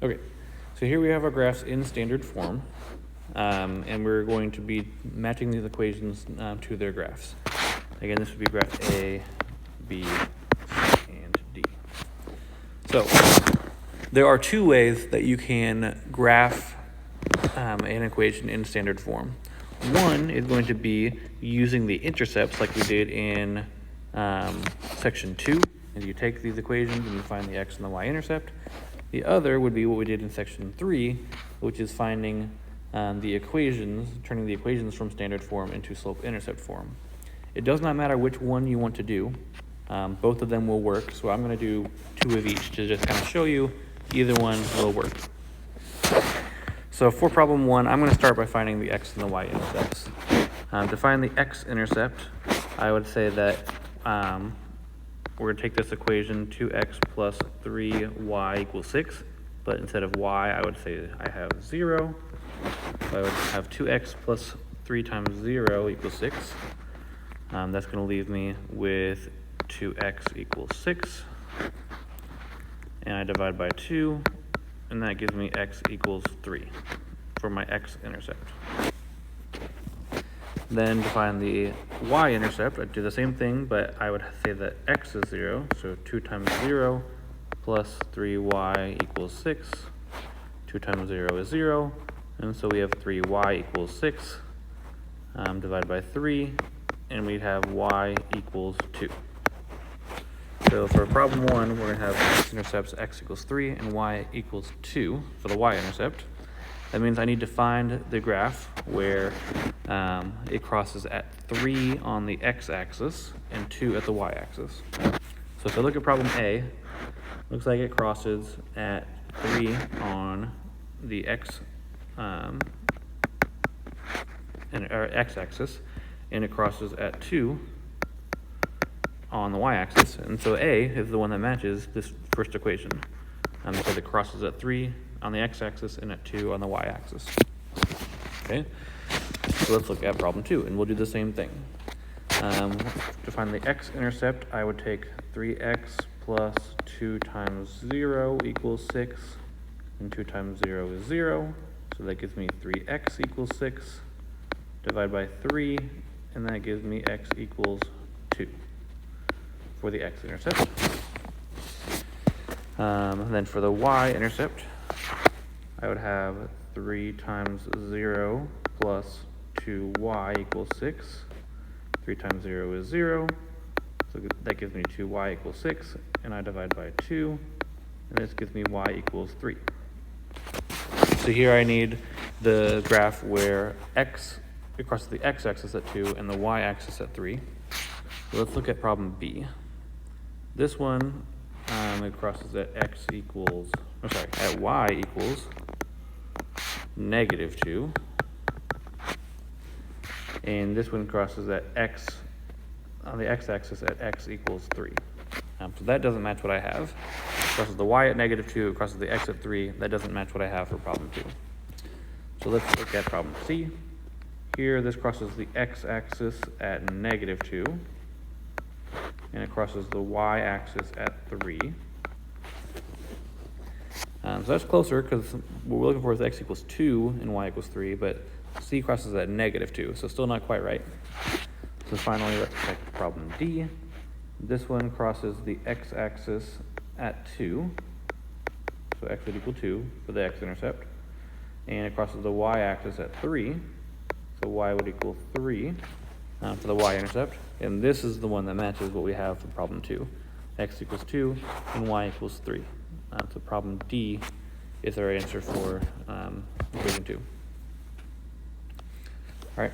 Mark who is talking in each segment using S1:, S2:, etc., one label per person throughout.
S1: Okay, so here we have our graphs in standard form, and we're going to be matching these equations to their graphs. Again, this would be graph A, B, and D. So there are two ways that you can graph an equation in standard form. One is going to be using the intercepts like we did in section 2, and you take these equations and you find the x and the y-intercept. The other would be what we did in section 3, which is finding the equations, turning the equations from standard form into slope-intercept form. It does not matter which one you want to do. Both of them will work, so I'm going to do two of each to just kind of show you either one will work. So for problem 1, I'm going to start by finding the x and the y-intercepts. To find the x-intercept, I would say that we're going to take this equation 2x plus 3y equals 6, but instead of y, I would say I have 0. So I would have 2x plus 3 times 0 equals 6. That's going to leave me with 2x equals 6. And I divide by 2, and that gives me x equals 3 for my x-intercept. Then to find the y-intercept, I'd do the same thing, but I would say that x is 0, so 2 times 0 plus 3y equals 6. 2 times 0 is 0, and so we have 3y equals 6, divided by 3, and we'd have y equals 2. So for problem 1, we're going to have x-intercepts x equals 3 and y equals 2 for the y-intercept. That means I need to find the graph where it crosses at 3 on the x-axis and 2 at the y-axis. So if I look at problem A, looks like it crosses at 3 on the x-axis, and it crosses at 2 on the y-axis, and so A is the one that matches this first equation, because it crosses at 3 on the x-axis and at 2 on the y-axis. Okay, so let's look at problem 2, and we'll do the same thing. To find the x-intercept, I would take 3x plus 2 times 0 equals 6, and 2 times 0 is 0, so that gives me 3x equals 6, divide by 3, and that gives me x equals 2 for the x-intercept. Then for the y-intercept, I would have 3 times 0 plus 2y equals 6. 3 times 0 is 0, so that gives me 2y equals 6, and I divide by 2, and this gives me y equals 3. So here I need the graph where it crosses the x-axis at 2 and the y-axis at 3. So let's look at problem B. This one, it crosses at at y equals negative 2. And this one crosses at x, on the x-axis at x equals 3. So that doesn't match what I have. It crosses the y at negative 2, it crosses the x at 3. That doesn't match what I have for problem 2. So let's look at problem C. Here, this crosses the x-axis at negative 2. And it crosses the y-axis at 3. So that's closer because what we're looking for is x equals 2 and y equals 3, but C crosses at negative 2, so still not quite right. So finally, let's check problem D. This one crosses the x-axis at 2, so x would equal 2 for the x-intercept, and it crosses the y-axis at 3, so y would equal 3 for the y-intercept, and this is the one that matches what we have for problem 2. X equals 2 and y equals 3. So problem D is our answer for equation 2. All right,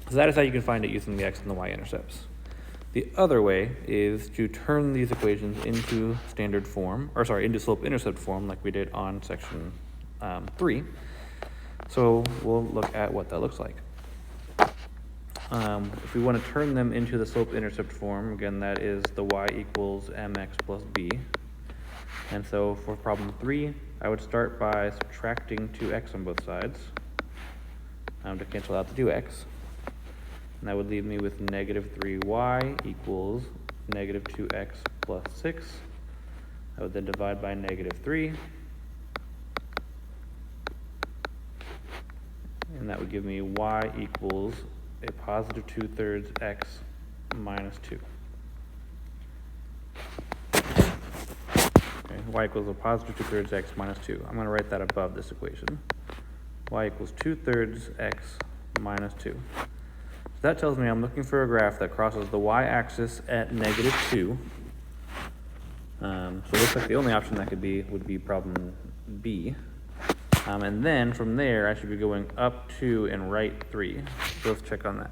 S1: so that is how you can find it using the x and the y-intercepts. The other way is to turn these equations into standard form, into slope-intercept form like we did on section 3. So we'll look at what that looks like. If we want to turn them into the slope-intercept form, again, that is the y equals mx plus b. And so for problem 3, I would start by subtracting 2x on both sides to cancel out the 2x. And that would leave me with negative 3y equals negative 2x plus 6. I would then divide by negative 3, and that would give me y equals a positive 2/3 x minus 2. Okay, y equals a positive 2/3 x minus 2. I'm going to write that above this equation. Y equals 2/3 x minus 2. So that tells me I'm looking for a graph that crosses the y-axis at -2. So it looks like the only option that could be would be problem B. And then from there, I should be going up 2 and right 3. So let's check on that.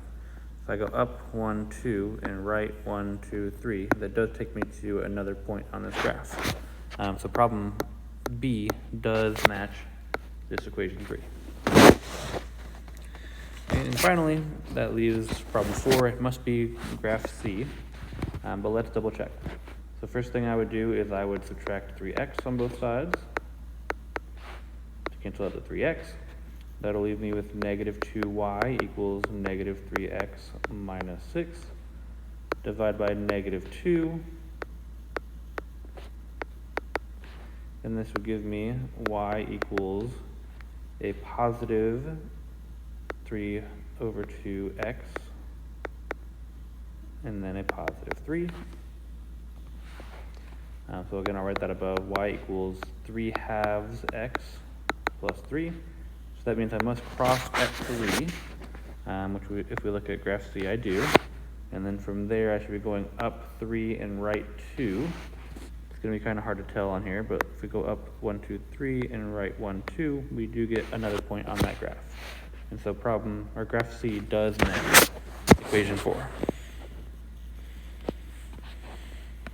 S1: If I go up 1, 2, and right 1, 2, 3, that does take me to another point on this graph. So problem B does match this equation 3. And finally, that leaves problem 4. It must be graph C, but let's double check. So first thing I would do is I would subtract 3x on both sides to cancel out the 3x. That'll leave me with -2y equals -3x minus 6. Divide by -2. And this would give me y equals a positive 3/2x, and then a positive 3. So again, I'll write that above. Y equals 3/2 x plus 3. So that means I must cross at 3, which if we look at graph C, I do. And then from there, I should be going up 3 and right 2. It's going to be kind of hard to tell on here, but if we go up 1, 2, 3 and right 1, 2, we do get another point on that graph. And so graph C does match equation 4.